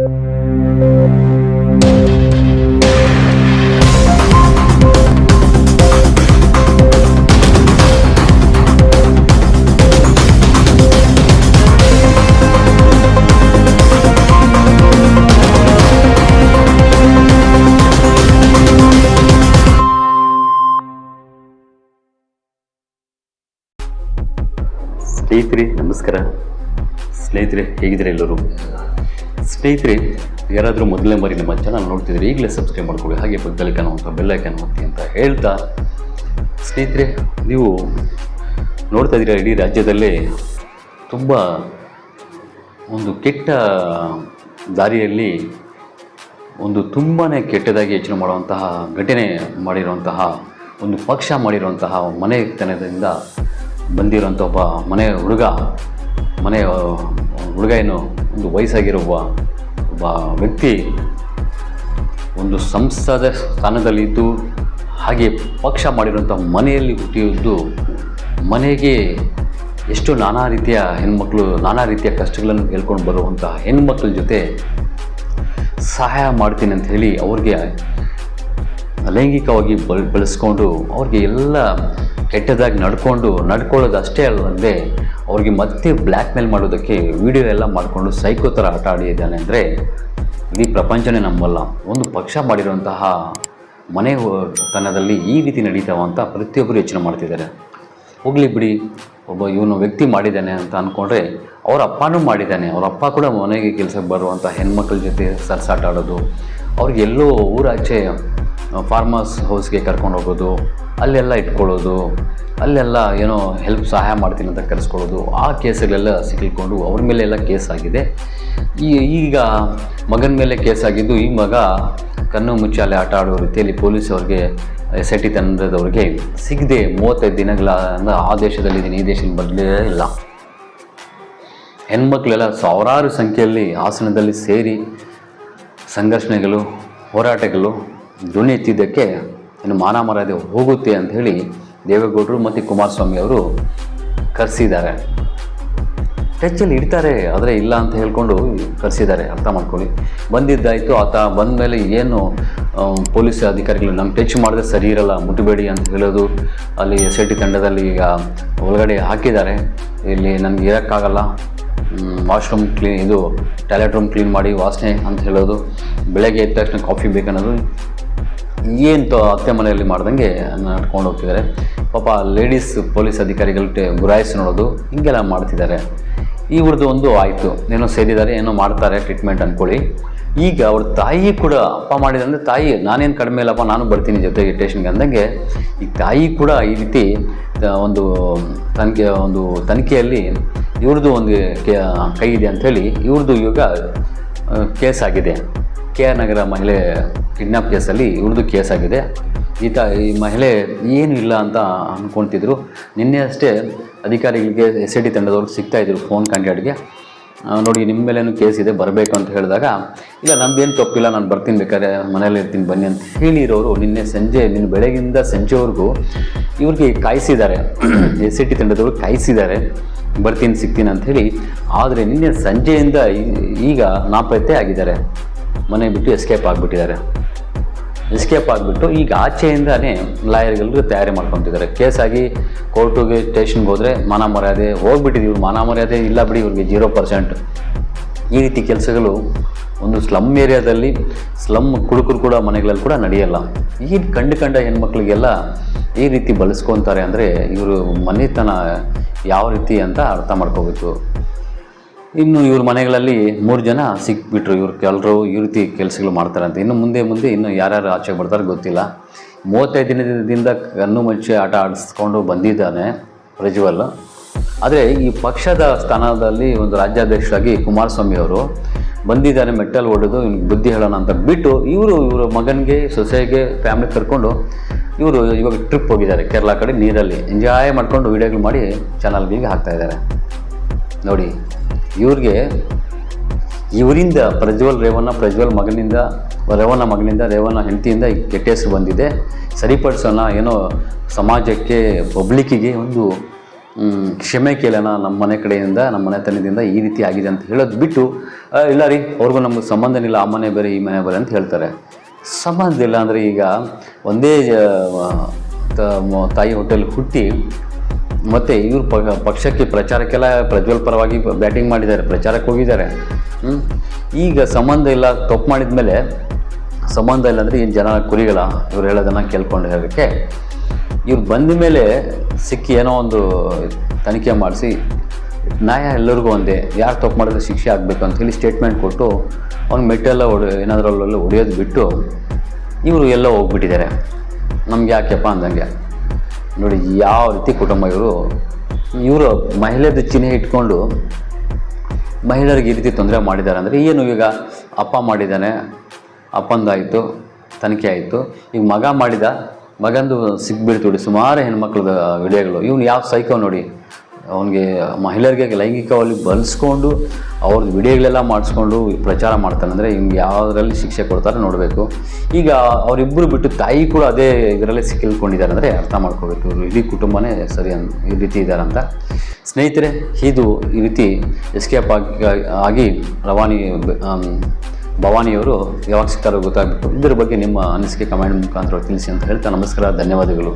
ಸ್ನೇಹಿತರೆ ನಮಸ್ಕಾರ. ಸ್ನೇಹಿತರೆ ಹೇಗಿದ್ರೆ ಎಲ್ಲರೂ? ಸ್ನೇಹಿತರೆ ಯಾರಾದರೂ ಮೊದಲನೇ ಬಾರಿ ನಮ್ಮ ಚಾನಲ್ ನೋಡ್ತಿದ್ರೆ ಈಗಲೇ ಸಬ್ಸ್ಕ್ರೈಬ್ ಮಾಡ್ಕೊಳ್ಳಿ, ಹಾಗೆ ಪಕ್ಕದಲ್ಲಿ ಕಾಣುವಂಥ ಬೆಲ್ ಐಕಾನ್ ಒತ್ತಿ ಅಂತ ಹೇಳ್ತಾ, ಸ್ನೇಹಿತರೆ ನೀವು ನೋಡ್ತಾ ಇದ್ದೀರಾ ಇಡೀ ರಾಜ್ಯದಲ್ಲೇ ತುಂಬ ಒಂದು ಕೆಟ್ಟ ದಾರಿಯಲ್ಲಿ ಒಂದು ತುಂಬಾ ಕೆಟ್ಟದಾಗಿ ಯೋಚನೆ ಮಾಡುವಂತಹ ಘಟನೆ ಮಾಡಿರುವಂತಹ ಒಂದು ಪಕ್ಷ ಮಾಡಿರುವಂತಹ ಮನೆತನದಿಂದ ಬಂದಿರೋಂಥ ಒಬ್ಬ ಮನೆಯ ಹುಡುಗ ಏನು ಒಂದು ವಯಸ್ಸಾಗಿರುವ ಒಬ್ಬ ವ್ಯಕ್ತಿ ಒಂದು ಸಂಸದ ಸ್ಥಾನದಲ್ಲಿದ್ದು ಹಾಗೆ ಪಕ್ಷ ಮಾಡಿರುವಂಥ ಮನೆಯಲ್ಲಿ ಹುಟ್ಟಿದ್ದು ಮನೆಗೆ ಎಷ್ಟು ನಾನಾ ರೀತಿಯ ಹೆಣ್ಮಕ್ಳು ನಾನಾ ರೀತಿಯ ಕಷ್ಟಗಳನ್ನು ಹೇಳ್ಕೊಂಡು ಬರುವಂಥ ಹೆಣ್ಮಕ್ಳ ಜೊತೆ ಸಹಾಯ ಮಾಡ್ತೀನಿ ಅಂತ ಹೇಳಿ ಅವ್ರಿಗೆ ಲೈಂಗಿಕವಾಗಿ ಬಳಸ್ಕೊಂಡು ಅವ್ರಿಗೆ ಎಲ್ಲ ಕೆಟ್ಟದಾಗಿ ನಡ್ಕೊಳ್ಳೋದು ಅಷ್ಟೇ ಅಲ್ಲದೆ ಅವ್ರಿಗೆ ಮತ್ತೆ ಬ್ಲ್ಯಾಕ್ ಮೇಲ್ ಮಾಡೋದಕ್ಕೆ ವಿಡಿಯೋ ಎಲ್ಲ ಮಾಡಿಕೊಂಡು ಸೈಕೋ ಥರ ಆಟ ಆಡಿದ್ದಾನೆ ಅಂದರೆ ಇಡೀ ಪ್ರಪಂಚನೇ ನಂಬಲ್ಲ. ಒಂದು ಪಕ್ಷ ಮಾಡಿರುವಂತಹ ಮನೆತನದಲ್ಲಿ ಈ ರೀತಿ ನಡೀತಾವ ಅಂತ ಪ್ರತಿಯೊಬ್ಬರು ಯೋಚನೆ ಮಾಡ್ತಿದ್ದಾರೆ. ಹೋಗಲಿ ಬಿಡಿ, ಒಬ್ಬ ಇವನು ವ್ಯಕ್ತಿ ಮಾಡಿದ್ದಾನೆ ಅಂತ ಅಂದ್ಕೊಂಡ್ರೆ ಅವ್ರ ಅಪ್ಪನೂ ಮಾಡಿದ್ದಾನೆ. ಅವ್ರ ಅಪ್ಪ ಕೂಡ ಮನೆಗೆ ಕೆಲಸಕ್ಕೆ ಬರುವಂಥ ಹೆಣ್ಮಕ್ಳ ಜೊತೆ ಸರ್ಸಾಟ ಆಡೋದು, ಅವ್ರಿಗೆ ಎಲ್ಲೋ ಊರಾಚೆ ಫಾರ್ಮರ್ಸ್ ಹೌಸ್ಗೆ ಕರ್ಕೊಂಡು ಹೋಗೋದು, ಅಲ್ಲೆಲ್ಲ ಇಟ್ಕೊಳ್ಳೋದು, ಅಲ್ಲೆಲ್ಲ ಏನೋ ಸಹಾಯ ಮಾಡ್ತೀನಿ ಅಂತ ಕರೆಸ್ಕೊಳ್ಳೋದು, ಆ ಕೇಸುಗಳೆಲ್ಲ ಸಿಕ್ಕಿಕೊಂಡು ಅವ್ರ ಮೇಲೆ ಎಲ್ಲ ಕೇಸ್ ಆಗಿದೆ. ಈಗ ಮಗನ ಮೇಲೆ ಕೇಸ್ ಆಗಿದ್ದು, ಈ ಮಗ ಕಣ್ಣು ಮುಚ್ಚಾಲೆ ಆಟ ಆಡೋ ರೀತಿಯಲ್ಲಿ ಪೊಲೀಸ್ ಅವ್ರಿಗೆ SIT ತಂಡದವ್ರಿಗೆ ಸಿಗದೆ 35 ದಿನಗಳ ಆ ದೇಶದಲ್ಲಿದ್ದೀನಿ, ಈ ದೇಶದಲ್ಲಿ ಬರಲೇ ಇಲ್ಲ. ಹೆಣ್ಮಕ್ಳೆಲ್ಲ ಸಾವಿರಾರು ಸಂಖ್ಯೆಯಲ್ಲಿ ಹಾಸನದಲ್ಲಿ ಸೇರಿ ಸಂಘರ್ಷಣೆಗಳು, ಹೋರಾಟಗಳು ಧ್ವನಿ ಎತ್ತಿದ್ದಕ್ಕೆ ಇನ್ನು ಮಾನ ಮರ್ಯಾದೆ ಹೋಗುತ್ತೆ ಅಂಥೇಳಿ ದೇವೇಗೌಡರು ಮತ್ತು ಕುಮಾರಸ್ವಾಮಿ ಅವರು ಕರೆಸಿದ್ದಾರೆ. ಟಚ್ಚಲ್ಲಿ ಇಡ್ತಾರೆ, ಆದರೆ ಇಲ್ಲ ಅಂತ ಹೇಳ್ಕೊಂಡು ಕರೆಸಿದ್ದಾರೆ. ಅರ್ಥ ಮಾಡ್ಕೊಳ್ಳಿ. ಬಂದಿದ್ದಾಯಿತು, ಆತ ಬಂದ ಮೇಲೆ ಏನು ಪೊಲೀಸ್ ಅಧಿಕಾರಿಗಳು ನಮ್ಗೆ ಟಚ್ ಮಾಡಿದ್ರೆ ಸರಿ ಇರಲ್ಲ, ಮುಟ್ಟಬೇಡಿ ಅಂತ ಹೇಳೋದು. ಅಲ್ಲಿ SIT ತಂಡದಲ್ಲಿ ಈಗ ಒಳಗಡೆ ಹಾಕಿದ್ದಾರೆ. ಇಲ್ಲಿ ನನಗೆ ಇರೋಕ್ಕಾಗಲ್ಲ, ವಾಶ್ರೂಮ್ ಟಾಯ್ಲೆಟ್ ರೂಮ್ ಕ್ಲೀನ್ ಮಾಡಿ ವಾಸನೆ ಅಂತ ಹೇಳೋದು, ಬೆಳಗ್ಗೆ ಎದ್ದ ತಕ್ಷಣ ಕಾಫಿ ಬೇಕನ್ನೋದು, ಏನು ಅತ್ತೆ ಮನೆಯಲ್ಲಿ ಮಾಡ್ದಂಗೆ ನಡ್ಕೊಂಡು ಹೋಗ್ತಿದ್ದಾರೆ. ಪಾಪ ಲೇಡೀಸ್ ಪೊಲೀಸ್ ಅಧಿಕಾರಿಗಳು ಗುರಾಯಿಸಿ ನೋಡೋದು, ಹಿಂಗೆಲ್ಲ ಮಾಡ್ತಿದ್ದಾರೆ. ಇವ್ರದ್ದು ಒಂದು ಆಯಿತು, ಏನೋ ಸೇರಿದ್ದಾರೆ, ಏನೋ ಮಾಡ್ತಾರೆ ಟ್ರೀಟ್ಮೆಂಟ್ ಅಂದ್ಕೊಳ್ಳಿ. ಈಗ ಅವ್ರ ತಾಯಿ ಕೂಡ ಅಪ್ಪ ಮಾಡಿದಂದರೆ ತಾಯಿ ನಾನೇನು ಕಡಿಮೆ ಇಲ್ಲಪ್ಪ, ನಾನು ಬರ್ತೀನಿ ಜೊತೆಗೆ ಸ್ಟೇಷನ್ಗೆ ಅಂದಂಗೆ ಈ ತಾಯಿ ಕೂಡ ಈ ರೀತಿ ಒಂದು ತನಿಖೆಯಲ್ಲಿ ಇವ್ರದ್ದು ಒಂದು ಕೈ ಇದೆ ಅಂಥೇಳಿ ಇವ್ರದ್ದು ಇವಾಗ ಕೇಸ್ ಆಗಿದೆ. KR ನಗರ ಮಹಿಳೆ ಕಿಡ್ನಾಪ್ ಕೇಸಲ್ಲಿ ಇವ್ರದ್ದು ಕೇಸ್ ಆಗಿದೆ. ಈ ಮಹಿಳೆ ಏನೂ ಇಲ್ಲ ಅಂತ ಅಂದ್ಕೊಳ್ತಿದ್ರು. ನಿನ್ನೆ ಅಷ್ಟೇ ಅಧಿಕಾರಿಗಳಿಗೆ SIT ತಂಡದವ್ರಿಗೆ ಸಿಗ್ತಾಯಿದ್ರು ಫೋನ್ ಕಾಂಟ್ಯಾಕ್ಟ್ಗೆ, ನೋಡಿ ನಿಮ್ಮ ಮೇಲೇನು ಕೇಸ್ ಇದೆ ಬರಬೇಕು ಅಂತ ಹೇಳಿದಾಗ, ಇಲ್ಲ ನಮ್ಮದೇನು ತಪ್ಪಿಲ್ಲ, ನಾನು ಬರ್ತೀನಿ, ಬೇಕಾದ್ರೆ ಮನೇಲಿ ಇರ್ತೀನಿ ಬನ್ನಿ ಅಂತ ಹೇಳಿರೋರು ನಿನ್ನೆ ಬೆಳಗಿಂದ ಸಂಜೆವರೆಗೂ ಇವ್ರಿಗೆ ಕಾಯಿಸಿದ್ದಾರೆ. SIT ತಂಡದವ್ರು ಕಾಯಿಸಿದ್ದಾರೆ, ಬರ್ತೀನಿ ಸಿಗ್ತೀನಿ ಅಂಥೇಳಿ. ಆದರೆ ನಿನ್ನೆ ಸಂಜೆಯಿಂದ ಈಗ ನಾಪತ್ತೆ ಆಗಿದ್ದಾರೆ, ಮನೆ ಬಿಟ್ಟು ಎಸ್ಕೇಪ್ ಆಗಿಬಿಟ್ಟಿದ್ದಾರೆ. ಈಗ ಆಚೆಯಿಂದನೇ ಲಾಯರ್ಗಳು ತಯಾರಿ ಮಾಡ್ಕೊತಿದ್ದಾರೆ. ಕೇಸಾಗಿ ಕೋರ್ಟಿಗೆ ಸ್ಟೇಷನ್ಗೆ ಹೋದರೆ ಮಾನ ಮರ್ಯಾದೆ ಹೋಗ್ಬಿಟ್ಟಿದ್ದೀವಿ, ಇವ್ರು ಮಾನ ಮರ್ಯಾದೆ ಇಲ್ಲ ಬಿಡಿ, ಇವ್ರಿಗೆ 0%. ಈ ರೀತಿ ಕೆಲಸಗಳು ಒಂದು ಸ್ಲಮ್ ಏರಿಯಾದಲ್ಲಿ ಸ್ಲಮ್ ಕುಡುಕರು ಕೂಡ ಮನೆಗಳಲ್ಲಿ ಕೂಡ ನಡೆಯಲ್ಲ. ಈ ಕಂಡ ಹೆಣ್ಮಕ್ಳಿಗೆಲ್ಲ ಈ ರೀತಿ ಬಳಸ್ಕೊತಾರೆ ಅಂದರೆ ಇವರು ಮನೆತನ ಯಾವ ರೀತಿ ಅಂತ ಅರ್ಥ ಮಾಡ್ಕೋಬೇಕು. ಇನ್ನು ಇವ್ರ ಮನೆಗಳಲ್ಲಿ 3 ಜನ ಸಿಕ್ಬಿಟ್ರು, ಕೆಲವರು ಈ ರೀತಿ ಕೆಲಸಗಳು ಮಾಡ್ತಾರಂತೆ. ಇನ್ನು ಮುಂದೆ ಇನ್ನು ಯಾರ್ಯಾರು ಆಚೆಗೆ ಬರ್ತಾರೆ ಗೊತ್ತಿಲ್ಲ. 35 ದಿನದಿಂದ ಕಣ್ಣು ಮುಚ್ಚಿ ಆಟ ಆಡಿಸ್ಕೊಂಡು ಬಂದಿದ್ದಾನೆ ಪ್ರಜ್ವಲ್. ಆದರೆ ಈ ಪಕ್ಷದ ಸ್ಥಾನದಲ್ಲಿ ಒಂದು ರಾಜ್ಯಾಧ್ಯಕ್ಷರಾಗಿ ಕುಮಾರಸ್ವಾಮಿ ಅವರು ಬಂದಿದ್ದಾರೆ, ಮೆಟ್ಟಲ್ ಹೊಡೆದು ಇವ್ನಿಗೆ ಬುದ್ಧಿ ಹೇಳೋಣ ಅಂತ ಬಿಟ್ಟು ಇವ್ರ ಮಗನಿಗೆ ಸೊಸೆಗೆ ಫ್ಯಾಮಿಲಿ ಕರ್ಕೊಂಡು ಇವರು ಇವಾಗ ಟ್ರಿಪ್ ಹೋಗಿದ್ದಾರೆ ಕೇರಳ ಕಡೆ. ನೀರಲ್ಲಿ ಎಂಜಾಯ್ ಮಾಡ್ಕೊಂಡು ವೀಡಿಯೋಗಳು ಮಾಡಿ ಚಾನಲ್ಗಳಿಗೆ ಹಾಕ್ತಾಯಿದ್ದಾರೆ. ನೋಡಿ, ಇವರಿಂದ ಪ್ರಜ್ವಲ್ ಮಗನಿಂದ ರೇವಣ್ಣ ಹೆಂಡತಿಯಿಂದ ಕೆಟ್ಟ ಹೆಸರು ಬಂದಿದೆ. ಸರಿಪಡಿಸೋಣ, ಏನೋ ಸಮಾಜಕ್ಕೆ ಪಬ್ಲಿಕ್ಕಿಗೆ ಒಂದು ಕ್ಷಮೆ ಕೇಳೋಣ, ನಮ್ಮ ಮನೆ ಕಡೆಯಿಂದ ನಮ್ಮ ಮನೆತನದಿಂದ ಈ ರೀತಿ ಆಗಿದೆ ಅಂತ ಹೇಳೋದು ಬಿಟ್ಟು ಇಲ್ಲ ರೀ ಅವ್ರಿಗೂ ನಮಗೆ ಸಂಬಂಧ ಇಲ್ಲ, ಆ ಮನೆ ಬೇರೆ ಈ ಮನೆ ಬೇರೆ ಅಂತ ಹೇಳ್ತಾರೆ. ಸಂಬಂಧ ಇಲ್ಲ ಅಂದರೆ ಈಗ ಒಂದೇ ತಾಯಿ ಹೋಟೆಲ್ ಹುಟ್ಟಿ ಮತ್ತು ಇವರು ಪಕ್ಷಕ್ಕೆ ಪ್ರಚಾರಕ್ಕೆಲ್ಲ ಪ್ರಜ್ವಲ್ ಪರವಾಗಿ ಬ್ಯಾಟಿಂಗ್ ಮಾಡಿದ್ದಾರೆ, ಪ್ರಚಾರಕ್ಕೆ ಹೋಗಿದ್ದಾರೆ. ಈಗ ಸಂಬಂಧ ಇಲ್ಲ ತಪ್ಪು ಮಾಡಿದ ಮೇಲೆ ಸಂಬಂಧ ಇಲ್ಲ ಅಂದರೆ ಈ ಜನ ಕುರಿಗಳ ಇವ್ರು ಹೇಳೋದನ್ನು ಕೇಳ್ಕೊಂಡು ಹೇಳೋಕ್ಕೆ ಇವ್ರು ಬಂದ ಮೇಲೆ ಸಿಕ್ಕಿ ಏನೋ ಒಂದು ತನಿಖೆ ಮಾಡಿಸಿ ನ್ಯಾಯ ಎಲ್ಲರಿಗೂ ಒಂದೇ, ಯಾರು ತಪ್ಪು ಮಾಡಿದ್ರೆ ಶಿಕ್ಷೆ ಆಗಬೇಕು ಅಂಥೇಳಿ ಸ್ಟೇಟ್ಮೆಂಟ್ ಕೊಟ್ಟು ಅವ್ನು ಮೆಟ್ಟೆಲ್ಲ ಏನಾದ್ರಲ್ಲೆಲ್ಲ ಹೊಡೆಯೋದು ಬಿಟ್ಟು ಇವರು ಎಲ್ಲೋ ಹೋಗ್ಬಿಟ್ಟಿದ್ದಾರೆ. ನಮ್ಗೆ ಯಾಕೆಪ್ಪ ಅಂದಂಗೆ ನೋಡಿ ಯಾವ ರೀತಿ ಕುಟುಂಬ ಇವರು ಮಹಿಳೆಯದ ಚಿಹ್ನೆ ಇಟ್ಕೊಂಡು ಮಹಿಳೆಯರಿಗೆ ಈ ರೀತಿ ತೊಂದರೆ ಮಾಡಿದ್ದಾರೆ ಅಂದರೆ ಏನು? ಈಗ ಅಪ್ಪ ಮಾಡಿದ್ದಾನೆ, ಅಪ್ಪಂದಾಯಿತು, ತನಿಖೆ ಆಯಿತು. ಈಗ ಮಗ ಮಾಡಿದ, ಮಗಂದು ಸಿಕ್ಬಿಡ್ತು ಸುಮಾರು ಹೆಣ್ಮಕ್ಳದ ವಿಡಿಯೋಗಳು. ಇವನು ಯಾವ ಸೈಕೋ ನೋಡಿ, ಅವನಿಗೆ ಮಹಿಳೆಯರಿಗೆ ಲೈಂಗಿಕವಾಗಿ ಬಳಸ್ಕೊಂಡು ಅವ್ರದ್ದು ವಿಡಿಯೋಗಳೆಲ್ಲ ಮಾಡಿಸ್ಕೊಂಡು ಪ್ರಚಾರ ಮಾಡ್ತಾನೆ ಅಂದರೆ ಇವ್ನಿಗೆ ಯಾವುದರಲ್ಲಿ ಶಿಕ್ಷೆ ಕೊಡ್ತಾರೆ ನೋಡಬೇಕು. ಈಗ ಅವರಿಬ್ಬರು ಬಿಟ್ಟು ತಾಯಿ ಕೂಡ ಅದೇ ಇದರಲ್ಲೇ ಸಿಕ್ಕಿಲ್ಕೊಂಡಿದ್ದಾರೆ ಅಂದರೆ ಅರ್ಥ ಮಾಡ್ಕೋಬೇಕು, ಇವರು ಇಡೀ ಕುಟುಂಬನೇ ಸರಿ ಈ ರೀತಿ ಇದ್ದಾರೆ ಅಂತ. ಸ್ನೇಹಿತರೆ, ಇದು ಈ ರೀತಿ ಎಸ್ಕೇಪ್ ಆಗಿ ಭವಾನಿಯವರು ಯಾವಾಗ ಸಿಗ್ತಾರೋ ಗೊತ್ತಾಗಬೇಕು. ಇದರ ಬಗ್ಗೆ ನಿಮ್ಮ ಅನಿಸಿಕೆ ಕಮೆಂಟ್ ಮುಖಾಂತರ ತಿಳಿಸಿ ಅಂತ ಹೇಳ್ತಾ ನಮಸ್ಕಾರ, ಧನ್ಯವಾದಗಳು.